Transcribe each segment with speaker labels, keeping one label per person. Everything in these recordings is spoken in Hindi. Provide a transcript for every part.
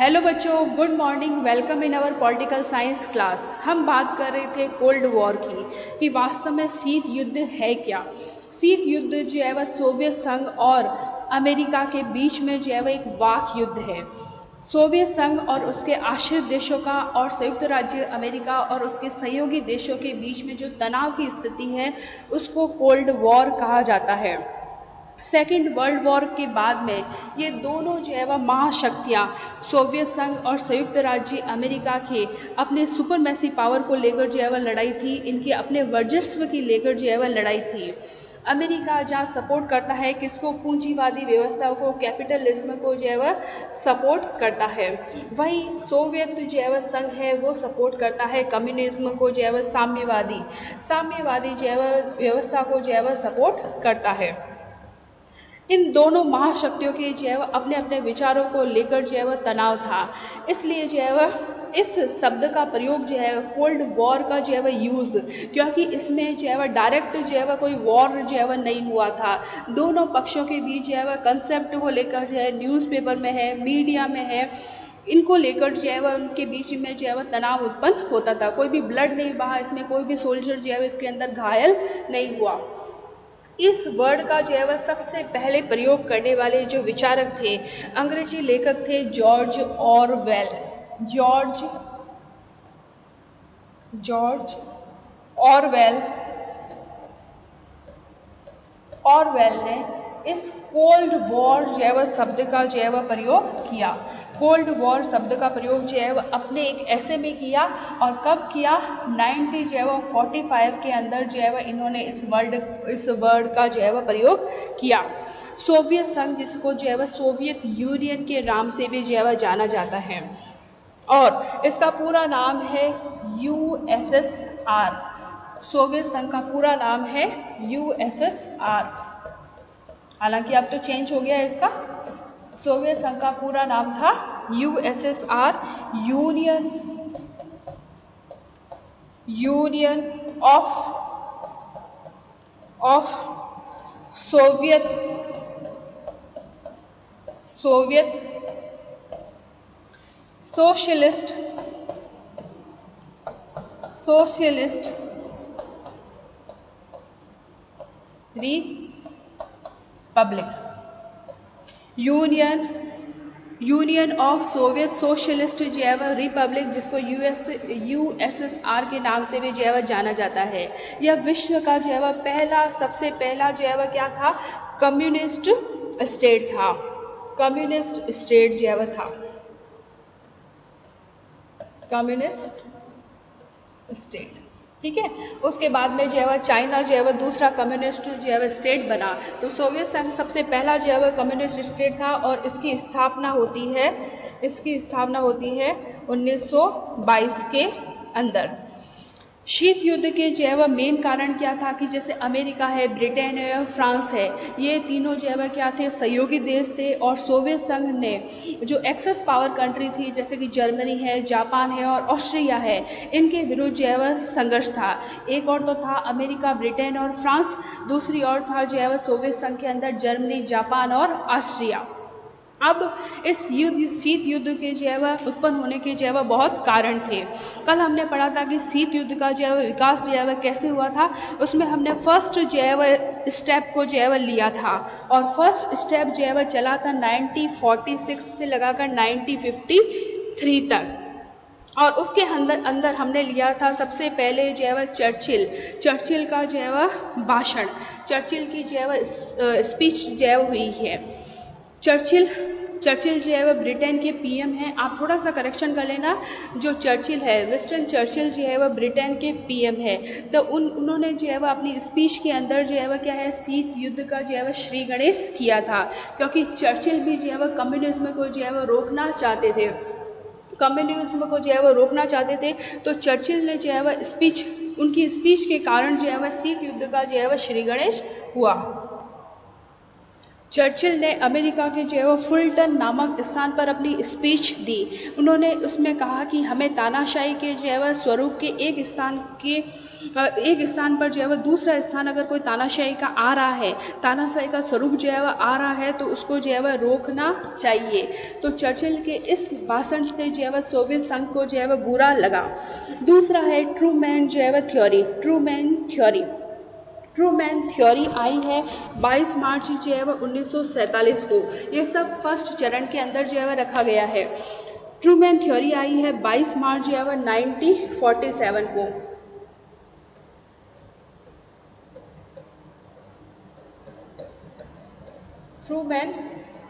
Speaker 1: हेलो बच्चों, good morning. Welcome in our political science class. हम बात कर रहे थे कोल्ड वॉर की कि वास्तव में शीत युद्ध है क्या। शीत युद्ध जो है वह सोवियत संघ और अमेरिका के बीच में जो है वह एक वाक युद्ध है। सोवियत संघ और उसके आश्रित देशों का और संयुक्त राज्य अमेरिका और उसके सहयोगी देशों के बीच में जो तनाव की स्थिति है उसको कोल्ड वॉर कहा जाता है। सेकेंड वर्ल्ड वॉर के बाद में ये दोनों जो है वह महाशक्तियाँ सोवियत संघ और संयुक्त राज्य अमेरिका के अपने सुपरमेसी पावर को लेकर जो है वह लड़ाई थी, इनके अपने वर्चस्व की लेकर जो है वह लड़ाई थी। अमेरिका जहाँ सपोर्ट करता है किसको, पूंजीवादी व्यवस्था को, कैपिटलिज्म को जो है वह सपोर्ट करता है। वही सोवियत जो है वह संघ है वो सपोर्ट करता है कम्युनिज्म को, जो है वह साम्यवादी जो है वह व्यवस्था को जो है वह सपोर्ट करता है। इन दोनों महाशक्तियों के जो है वह अपने अपने विचारों को लेकर जो है वह तनाव था, इसलिए जो है वह इस शब्द का प्रयोग जो है कोल्ड वॉर का जो है वह यूज़, क्योंकि इसमें जो है वह डायरेक्ट जो है वह कोई वॉर जो है वह नहीं हुआ था। दोनों पक्षों के बीच जो है वह कंसेप्ट को लेकर जो है न्यूज़पेपर में है, मीडिया में है, इनको लेकर जो है वह उनके बीच में जो है वह तनाव उत्पन्न होता था। कोई भी ब्लड नहीं बहा, इसमें कोई भी सोल्जर जो है इसके अंदर घायल नहीं हुआ। इस वर्ड का जो है वह सबसे पहले प्रयोग करने वाले जो विचारक थे, अंग्रेजी लेखक थे जॉर्ज ऑरवेल। जॉर्ज ऑरवेल ने इस कोल्ड वॉर जो है वह शब्द का जो है वह प्रयोग किया। कोल्ड वॉर शब्द का प्रयोग जो है वह अपने एक ऐसे में किया, और कब किया, 1945 के अंदर जो है वह इन्होंने इस वर्ड का जो है वह प्रयोग किया। सोवियत संघ, जिसको जो है वह सोवियत यूनियन के नाम से भी जो है वह जाना जाता है, और इसका पूरा नाम है यूएसएसआर। सोवियत संघ का पूरा नाम है यूएसएसआर, हालांकि अब तो चेंज हो गया है इसका। सोवियत संघ का पूरा नाम था USSR, union of Soviet socialist Republic. Union of Soviet socialist जो है वह रिपब्लिक, जिसको यूएसएसआर के नाम से भी जो है वह जाना जाता है। यह विश्व का जो है वह सबसे पहला जो है वह क्या था, कम्युनिस्ट स्टेट था। कम्युनिस्ट स्टेट जो है वह था, कम्युनिस्ट स्टेट, ठीक है। उसके बाद में जो है वह चाइना जो है वह दूसरा कम्युनिस्ट जो है वह स्टेट बना। तो सोवियत संघ सबसे पहला जो है वह कम्युनिस्ट स्टेट था, और इसकी स्थापना होती है 1922 के अंदर। शीत युद्ध के जो है वह मेन कारण क्या था कि जैसे अमेरिका है, ब्रिटेन है और फ्रांस है, ये तीनों जो है वह क्या थे, सहयोगी देश थे, और सोवियत संघ ने जो एक्सेस पावर कंट्री थी जैसे कि जर्मनी है, जापान है और ऑस्ट्रिया है, इनके विरुद्ध जो है वह संघर्ष था। एक और तो था अमेरिका, ब्रिटेन और फ्रांस, दूसरी ओर था जो है वह सोवियत संघ के अंदर जर्मनी, जापान और ऑस्ट्रिया। अब इस शीत युद्ध के जो है वह उत्पन्न होने के जो है वह बहुत कारण थे। कल हमने पढ़ा था कि शीत युद्ध का जो है वह विकास जो है वह कैसे हुआ था। उसमें हमने फर्स्ट जो है वह स्टेप को जो है वह लिया था, और फर्स्ट स्टेप जो है वह चला था 1946 से लगाकर 1953 तक। और उसके अंदर हमने लिया था सबसे पहले जो है वह चर्चिल का जो है वह भाषण, चर्चिल की जो है वह स्पीच जो है हुई है। चर्चिल जो है वह ब्रिटेन के पीएम हैं। आप थोड़ा सा करेक्शन कर लेना, जो चर्चिल है, विंस्टन चर्चिल जो है वह ब्रिटेन के पीएम है। तो उन्होंने जो है वह अपनी स्पीच के अंदर जो है वह क्या है, शीत युद्ध का जो है वह श्री गणेश किया था, क्योंकि चर्चिल भी जो है वह कम्युनिज्म को जो है वह रोकना चाहते थे। तो चर्चिल ने जो है वह उनकी स्पीच के कारण जो है वह शीत युद्ध का जो है वह श्री गणेश हुआ। चर्चिल ने अमेरिका के जो है वो फुलटन नामक स्थान पर अपनी स्पीच दी। उन्होंने उसमें कहा कि हमें तानाशाही के जो है वह स्वरूप के एक स्थान पर जो है वह दूसरा स्थान अगर कोई तानाशाही का आ रहा है, तानाशाही का स्वरूप जो है वह आ रहा है, तो उसको जो है वह रोकना चाहिए। तो चर्चिल के इस भाषण से जो है वह सोवियत संघ को जो है वह बुरा लगा। दूसरा है ट्रूमैन जो है वह थ्योरी। ट्रूमैन थ्योरी आई है 22 मार्च जो है वह 1947 को। ये सब फर्स्ट चरण के अंदर जो है वह रखा गया है। ट्रूमैन थ्योरी आई है 22 मार्च जो है वह 1947 को। ट्रूमैन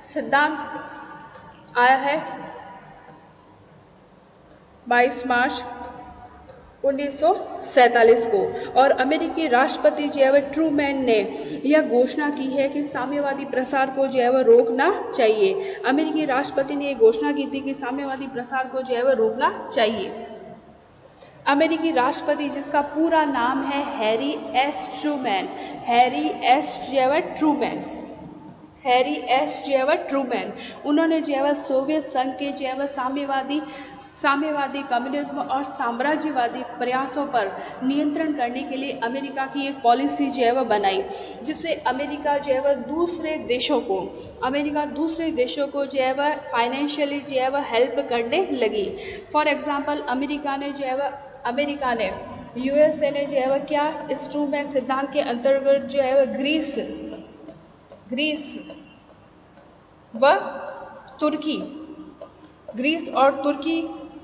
Speaker 1: सिद्धांत आया है 22 मार्च 1947 को, और अमेरिकी राष्ट्रपति जो है वह ट्रूमैन ने यह घोषणा की है कि साम्यवादी प्रसार को जो है वह रोकना चाहिए। अमेरिकी राष्ट्रपति ने यह घोषणा की थी कि साम्यवादी प्रसार को जो है वह रोकना चाहिए। अमेरिकी राष्ट्रपति जिसका पूरा नाम है हैरी एस ट्रूमैन, उन्होंने जो है वह सोवियत संघ के जो है वह साम्यवादी कम्युनिज्म और साम्राज्यवादी प्रयासों पर नियंत्रण करने के लिए अमेरिका की एक पॉलिसी जो है वह बनाई, जिससे अमेरिका जो है वह दूसरे देशों को जो है वह फाइनेंशियली जो है वह हेल्प करने लगी। फॉर एग्जांपल अमेरिका ने यूएसए ने जो है वह क्या इस ट्रूमैन सिद्धांत के अंतर्गत जो है वह ग्रीस और तुर्की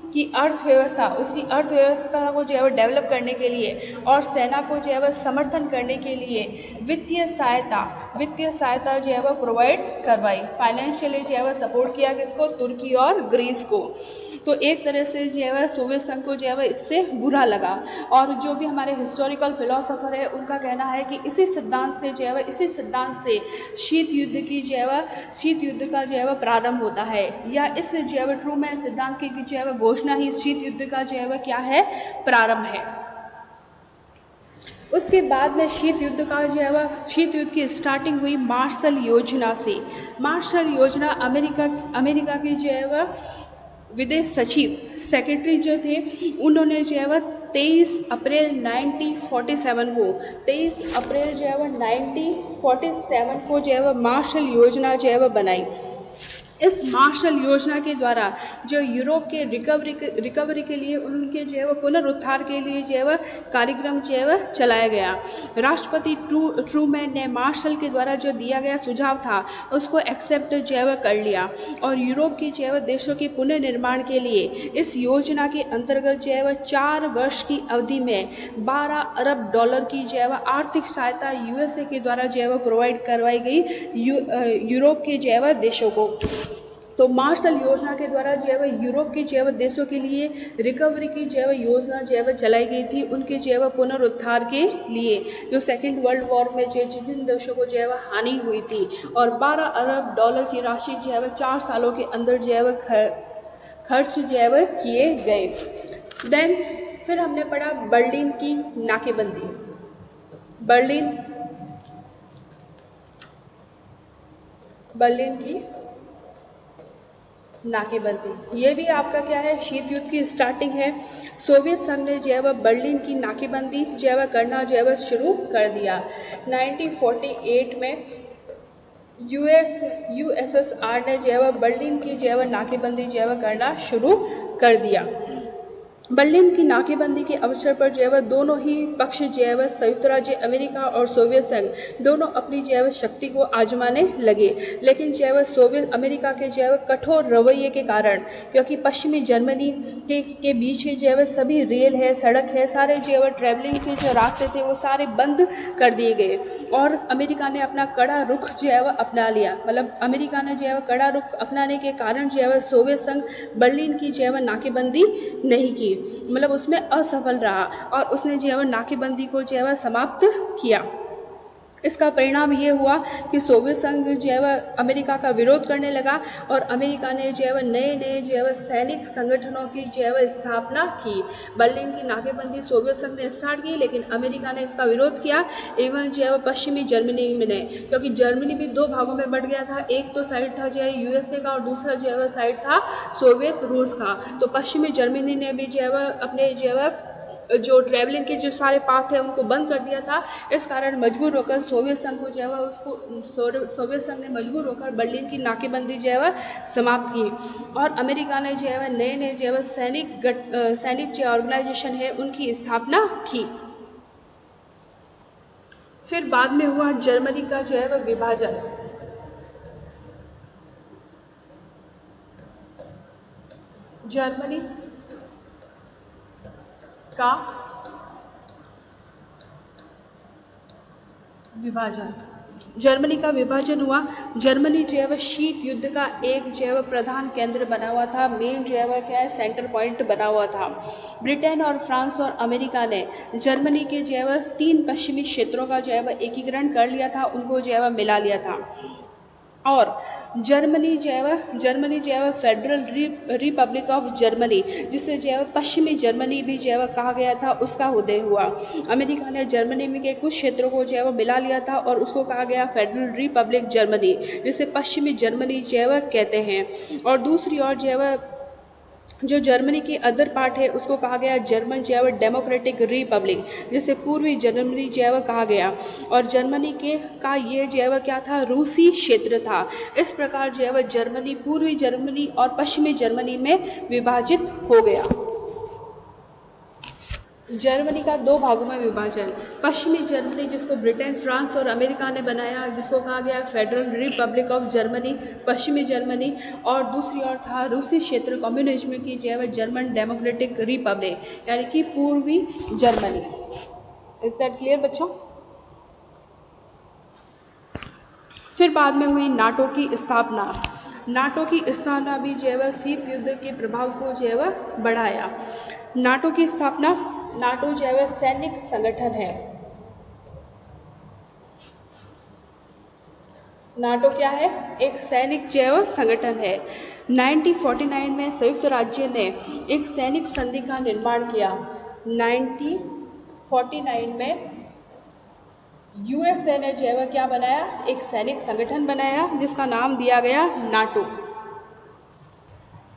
Speaker 1: की उसकी अर्थव्यवस्था को जो है वो डेवलप करने के लिए और सेना को जो है वह समर्थन करने के लिए वित्तीय सहायता जो है वह प्रोवाइड करवाई। फाइनेंशियली जो है वह सपोर्ट किया किसको? तुर्की और ग्रीस को। तो एक तरह से जो है वह सोवियत संघ को जो है वह इससे बुरा लगा, और जो भी हमारे हिस्टोरिकल फिलोसोफर है उनका कहना है कि इसी सिद्धांत से शीत युद्ध का जो है वह प्रारंभ होता है, या इस जो है वह ट्रूमैन सिद्धांत की जो है वह घोषणा ही शीत युद्ध का जो है वह क्या है? प्रारंभ है। उसके बाद में शीत युद्ध की स्टार्टिंग हुई मार्शल योजना से। मार्शल योजना अमेरिका की जो है वह विदेश सेक्रेटरी जो थे, उन्होंने जो है वह 23 अप्रैल 1947 को जो है वह मार्शल योजना जो है वह बनाई। इस मार्शल योजना के द्वारा जो यूरोप के रिकवरी के लिए, उनके जो है वह पुनरुद्धार के लिए जो है वह कार्यक्रम जो है वह चलाया गया। राष्ट्रपति ट्रूमैन ने मार्शल के द्वारा जो दिया गया सुझाव था उसको एक्सेप्ट जो है वह कर लिया, और यूरोप की जो है वह देशों के पुनर्निर्माण के लिए इस योजना के अंतर्गत जो है वह 4 वर्ष की अवधि में $12 अरब की जो है वह आर्थिक सहायता यूएसए के द्वारा जो है वह प्रोवाइड करवाई गई यूरोप के जो है वह देशों को। तो मार्शल योजना के द्वारा जो है वह यूरोप के जो है वह देशों के लिए रिकवरी की जो है वह योजना जो है वह चलाई गई थी, उनके जो है वह पुनरुद्धार के लिए, जो सेकेंड वर्ल्ड वॉर में जिन देशों को जो है वह हानि हुई थी, और $12 अरब की राशि जो है वह 4 सालों के अंदर जो है वह खर्च जो है वह किए गए। देन फिर हमने पढ़ा बर्लिन की नाकेबंदी। बर्लिन की नाकेबंदी, ये भी आपका क्या है? शीत युद्ध की स्टार्टिंग है। सोवियत संघ ने जो है वह बर्लिन की नाकेबंदी जो है वह करना जो है वह शुरू कर दिया। 1948 में यूएसएसआर ने जो है वह बर्लिन की जो है वह नाकेबंदी जो है वह करना शुरू कर दिया। बर्लिन की नाकेबंदी के अवसर पर जो है वह दोनों ही पक्ष जो है वह संयुक्त राज्य अमेरिका और सोवियत संघ दोनों अपनी जो है वह शक्ति को आजमाने लगे, लेकिन जो है वह सोवियत अमेरिका के जो है वह कठोर रवैये के कारण, क्योंकि पश्चिमी जर्मनी के बीच जो है वह सभी रेल है, सड़क है, सारे जो है वह ट्रैवलिंग के जो रास्ते थे वो सारे बंद कर दिए गए, और अमेरिका ने अपना कड़ा रुख जो है वह अपना लिया। मतलब अमेरिका ने जो है वह कड़ा रुख अपनाने के कारण जो है वह सोवियत संघ बर्लिन की जो है वह नाकेबंदी नहीं की, मतलब उसमें असफल रहा, और उसने जो है वह नाकेबंदी को जो है वह समाप्त किया। इसका परिणाम ये हुआ कि सोवियत संघ जो है वह अमेरिका का विरोध करने लगा और अमेरिका ने जो है वह नए नए जो है वह सैनिक संगठनों की जो है वह स्थापना की। बर्लिन की नाकेबंदी सोवियत संघ ने स्टार्ट की, लेकिन अमेरिका ने इसका विरोध किया। एवं जो है वह पश्चिमी जर्मनी में ने, क्योंकि जर्मनी भी दो भागों में बट गया था, एक तो साइड था जो है यूएसए का और दूसरा जो है वह साइड था सोवियत रूस का। तो पश्चिमी जर्मनी ने भी जो है वह अपने जो है वह जो ट्रैवलिंग के जो सारे पाथ है उनको बंद कर दिया था। इस कारण मजबूर होकर सोवियत संघ को जो है वह सोवियत संघ ने मजबूर होकर बर्लिन की नाकेबंदी जो है वह समाप्त की और अमेरिका ने जो है वह नए नए जो है वह सैनिक जो ऑर्गेनाइजेशन है उनकी स्थापना की। फिर बाद में हुआ जर्मनी का जो है वह विभाजन। जर्मनी का विभाजन, जर्मनी का विभाजन हुआ। जर्मनी जो है वह शीत युद्ध का एक जो है वह प्रधान केंद्र बना हुआ था, मेन जो है वह क्या है सेंटर पॉइंट बना हुआ था। ब्रिटेन और फ्रांस और अमेरिका ने जर्मनी के जो है वह 3 पश्चिमी क्षेत्रों का जो है वह एकीकरण कर लिया था, उनको जो है वह मिला लिया था और जर्मनी जो है वह फेडरल रिपब्लिक ऑफ जर्मनी, जिसे जो है वह पश्चिमी जर्मनी भी जो है वह कहा गया था, उसका उदय हुआ। अमेरिका ने जर्मनी में के कुछ क्षेत्रों को जो है वह मिला लिया था और उसको कहा गया फेडरल रिपब्लिक जर्मनी, जिसे पश्चिमी जर्मनी जो है वह कहते हैं। और दूसरी ओर जो है वह जो जर्मनी की अदर पार्ट है उसको कहा गया जर्मन जो है वह डेमोक्रेटिक रिपब्लिक, जिसे पूर्वी जर्मनी जो है वह कहा गया। और जर्मनी के का ये जो है वह क्या था, रूसी क्षेत्र था। इस प्रकार जो है वह जर्मनी पूर्वी जर्मनी और पश्चिमी जर्मनी में विभाजित हो गया। जर्मनी का 2 भागों में विभाजन, पश्चिमी जर्मनी जिसको ब्रिटेन फ्रांस और अमेरिका ने बनाया, जिसको कहा गया फेडरल रिपब्लिक ऑफ जर्मनी पश्चिमी जर्मनी, और दूसरी ओर था रूसी क्षेत्र कम्युनिज्म की जो है वह जर्मन डेमोक्रेटिक रिपब्लिक, यानी कि पूर्वी जर्मनी। इज दैट क्लियर बच्चों? फिर बाद में हुई नाटो की स्थापना। नाटो की स्थापना भी जो है वह शीत युद्ध के प्रभाव को जो है वह बढ़ाया। नाटो की स्थापना, नाटो जो है वह सैनिक संगठन है। नाटो क्या है? एक सैनिक जो है वह संगठन है। 1949 में संयुक्त राज्य ने एक सैनिक संधि का निर्माण किया। 1949 में यूएसए ने जो है वह क्या बनाया, एक सैनिक संगठन बनाया जिसका नाम दिया गया नाटो।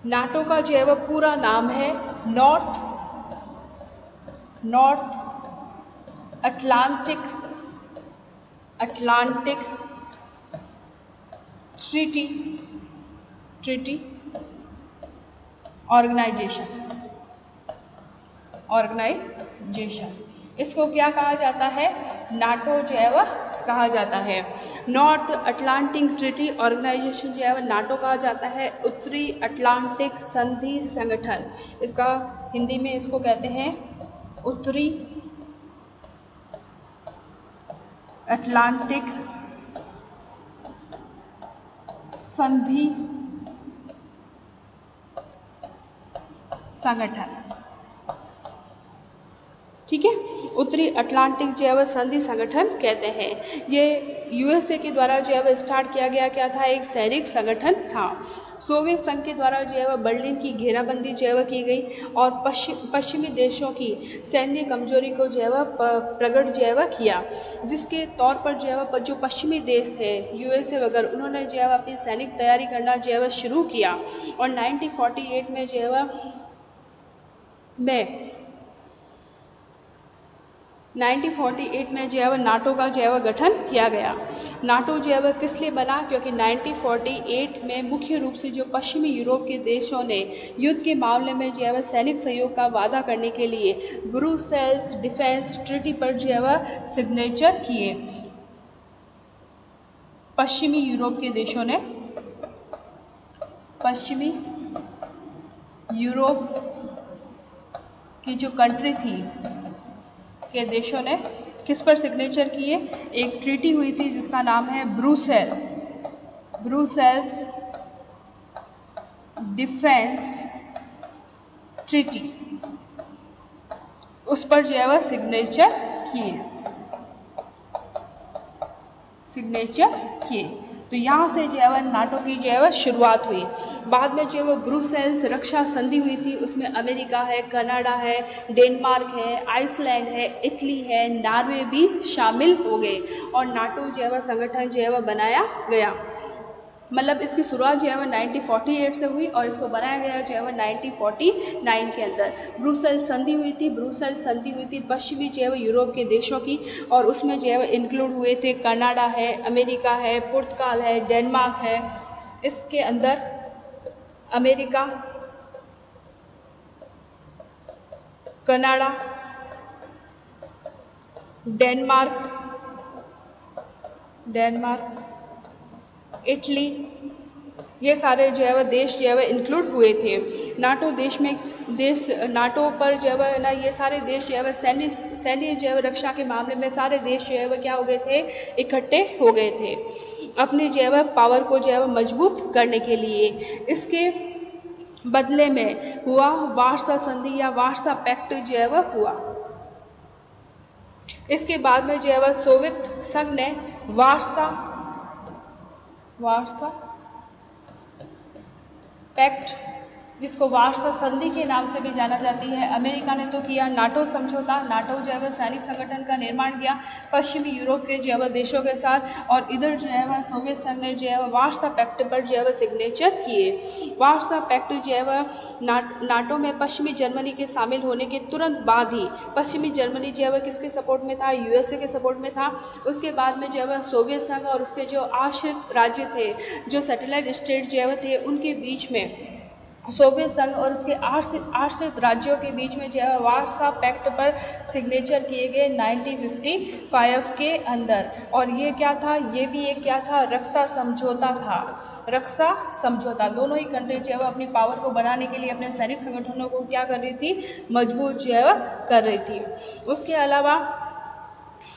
Speaker 1: नाटो का जो है वह पूरा नाम है नॉर्थ अटलांटिक ट्रीटी ऑर्गेनाइजेशन। इसको क्या कहा जाता है? नाटो जो है वह कहा जाता है। नॉर्थ अटलांटिक ट्रीटी ऑर्गेनाइजेशन जो है वह नाटो कहा जाता है, उत्तरी अटलांटिक संधि संगठन। इसका हिंदी में इसको कहते हैं उत्तरी अटलांटिक संधि संगठन। ठीक है, उत्तरी अटलांटिक जो है वह संधि संगठन कहते हैं। ये यूएसए के द्वारा जो है वह स्टार्ट किया गया क्या था, एक सैनिक संगठन था। सोवियत संघ के द्वारा जो है वह बर्लिन की घेराबंदी जो है वह की गई और पश्चिमी देशों की सैन्य कमजोरी को जो है वह प्रकट जो है वह किया, जिसके तौर पर जो है वह जो पश्चिमी देश थे यूएसए वगैरह, उन्होंने जो है वह अपनी सैनिक तैयारी करना जो है वह शुरू किया। और 1948 में जो है वह 1948 में जो है वह नाटो का जो है वह गठन किया गया। नाटो जो है वह किस लिए बना? क्योंकि 1948 में मुख्य रूप से जो पश्चिमी यूरोप के देशों ने युद्ध के मामले में जो है वह सैनिक सहयोग का वादा करने के लिए ब्रुसेल्स डिफेंस ट्रीटी पर जो है वह सिग्नेचर किए। पश्चिमी यूरोप के देशों ने, पश्चिमी यूरोप की जो कंट्री थी के देशों ने किस पर सिग्नेचर किए? एक ट्रीटी हुई थी जिसका नाम है ब्रुसेल्स डिफेंस ट्रीटी, उस पर जो है वह सिग्नेचर किए। सिग्नेचर किए। तो यहाँ से जो है वह नाटो की जो है वह शुरुआत हुई। बाद में जो है वह ब्रुसेल्स रक्षा संधि हुई थी, उसमें अमेरिका है, कनाडा है, डेनमार्क है, आइसलैंड है, इटली है, नॉर्वे भी शामिल हो गए और नाटो जो है वह संगठन जो है वह बनाया गया। मतलब इसकी शुरुआत जो है वह 1948 से हुई और इसको बनाया गया जो है वह 1949 के अंदर। ब्रुसेल्स संधि हुई थी, ब्रुसेल्स संधि हुई थी पश्चिमी जो है वह यूरोप के देशों की, और उसमें जो है वह इंक्लूड हुए थे कनाडा है, अमेरिका है, पुर्तगाल है, डेनमार्क है। इसके अंदर अमेरिका, कनाडा, डेनमार्क, इटली, ये सारे जो है वह देश जो है वह इंक्लूड हुए थे। नाटो नाटो पर जो है वह ना ये सारे देश जो है वह सैन्य जो है वह रक्षा के मामले में सारे देश जो है वह क्या हो गए थे, इकट्ठे हो गए थे अपने जो है वह पावर को जो है वह मजबूत करने के लिए। इसके बदले में हुआ वार्सा संधि या वार्सा पैक्ट जो है वह हुआ। इसके बाद में जो है वह सोवियत संघ ने वार्सा पैक्ट, जिसको वार्सा संधि के नाम से भी जाना जाती है, अमेरिका ने तो किया नाटो समझौता। नाटो जो है वह सैनिक संगठन का निर्माण किया पश्चिमी यूरोप के जो है वह देशों के साथ, और इधर जो है वह सोवियत संघ ने जो है वह वार्सा पैक्ट पर जो है वह सिग्नेचर किए। वार्सा पैक्ट जो है वह नाटो में पश्चिमी जर्मनी के शामिल होने के तुरंत बाद ही, पश्चिमी जर्मनी जो है वह किसके सपोर्ट में था, यूएसए के सपोर्ट में था। उसके बाद में जो है वह सोवियत संघ और उसके जो आश्रित राज्य थे, जो सैटेलाइट स्टेट जो है वह थे, उनके बीच में, सोवियत संघ और उसके आश्रित राज्यों के बीच में जो है वार्सा पैक्ट पर सिग्नेचर किए गए 1955 के अंदर। और ये क्या था, ये भी एक क्या था, रक्षा समझौता था। रक्षा समझौता, दोनों ही कंट्री जो है अपनी पावर को बढ़ाने के लिए अपने सैनिक संगठनों को क्या कर रही थी, मजबूत जो है कर रही थी। उसके अलावा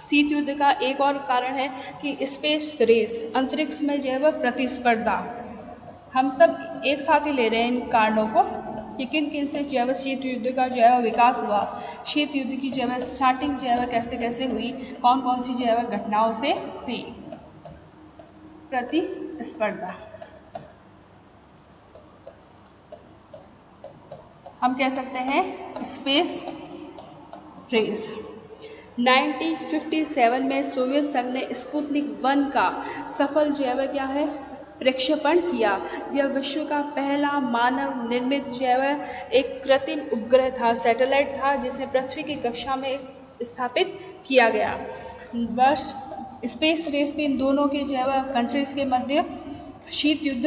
Speaker 1: शीत युद्ध का एक और कारण है कि स्पेस रेस, अंतरिक्ष में जो है वह प्रतिस्पर्धा। हम सब एक साथ ही ले रहे हैं इन कारणों को कि किन किन से जो है शीत युद्ध का जो है विकास हुआ, शीत युद्ध की जो है स्टार्टिंग जो है कैसे कैसे हुई, कौन कौन सी जो है घटनाओं से हुई। प्रतिस्पर्धा, हम कह सकते हैं स्पेस रेस। 1957 में सोवियत संघ ने स्पुतनिक 1 का सफल जो है क्या है, प्रक्षेपण किया। यह विश्व का पहला मानव निर्मित जो है एक कृत्रिम उपग्रह था, सैटेलाइट था, जिसने पृथ्वी की कक्षा में स्थापित किया गया। वर्ष स्पेस रेस में इन दोनों के जो है कंट्रीज के मध्य शीत युद्ध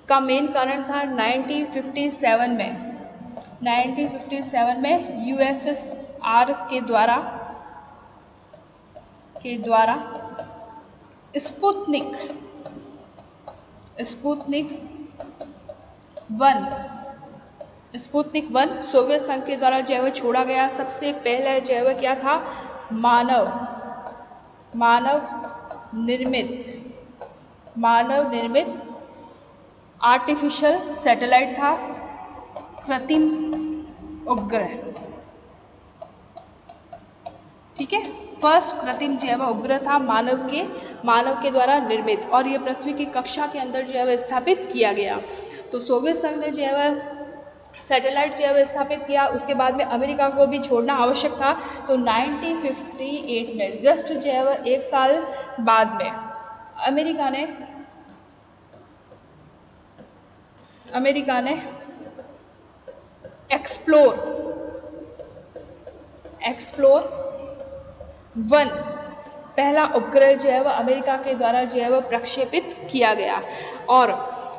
Speaker 1: का मेन कारण था 1957 में यूएसएसआर के द्वारा स्पुतनिक 1 सोवियत संघ के द्वारा जो है छोड़ा गया सबसे पहले जो है क्या था, मानव निर्मित आर्टिफिशियल सैटेलाइट था, कृत्रिम उपग्रह। ठीक है, फर्स्ट कृत्रिम जो है उपग्रह था मानव के द्वारा निर्मित, और ये पृथ्वी की कक्षा के अंदर जो है स्थापित किया गया। तो सोवियत संघ ने जो है सैटेलाइट जो है स्थापित किया। उसके बाद में अमेरिका को भी छोड़ना आवश्यक था। तो 1958 में जस्ट जो है एक साल बाद में अमेरिका ने एक्सप्लोर 1 पहला उपग्रह जो है अमेरिका के द्वारा जो है प्रक्षेपित किया गया, और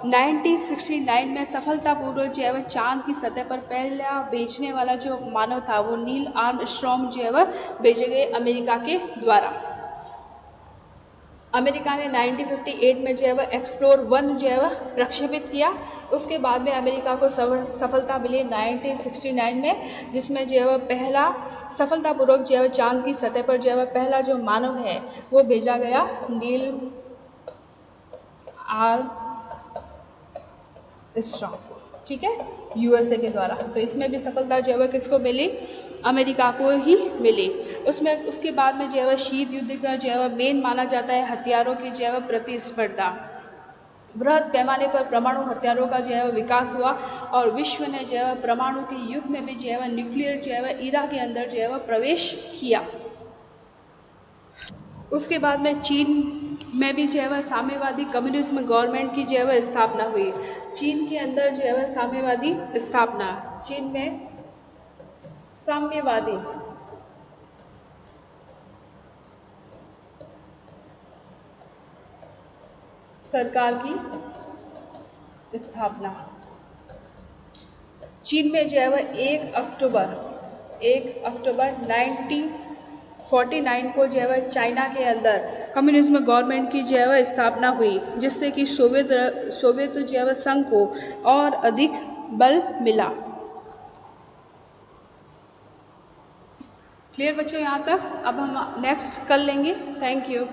Speaker 1: 1969 में सफलतापूर्वक जो है चांद की सतह पर पहला भेजने वाला जो मानव था वो नील आर्मस्ट्रॉन्ग जो है भेजे गए अमेरिका के द्वारा। अमेरिका ने 1958 में जो है एक्सप्लोर 1 जो है प्रक्षेपित किया। उसके बाद में अमेरिका को सफलता मिली 1969 में, जिसमें जो है पहला सफलतापूर्वक जो है चांद की सतह पर जो है पहला जो मानव है वो भेजा गया, नील आर्मस्ट्रॉन्ग। ठीक है, यूएसए के द्वारा। तो इसमें भी सफलता जो है वह किसको मिली, अमेरिका को ही मिली। उसमें उसके बाद में जो है वह शीत युद्ध का जो है वह मेन माना जाता है हथियारों की जो है वह प्रतिस्पर्धा। वृहद पैमाने पर परमाणु हथियारों का जो है विकास हुआ और विश्व ने जो है परमाणु के युग में भी जो है न्यूक्लियर जो है ईरा के अंदर जो है प्रवेश किया। उसके बाद में चीन में भी जो है साम्यवादी कम्युनिज्म गवर्नमेंट की जो है स्थापना हुई। चीन के अंदर जो है साम्यवादी स्थापना, चीन में साम्यवादी सरकार की स्थापना। चीन में जो है वह 1 अक्टूबर 1949 को जो है वह चाइना के अंदर कम्युनिज्म गवर्नमेंट की जो है वह स्थापना हुई, जिससे कि सोवियत जो है वह संघ को और अधिक बल मिला। क्लियर बच्चों यहाँ तक? अब हम नेक्स्ट कर लेंगे। Thank you.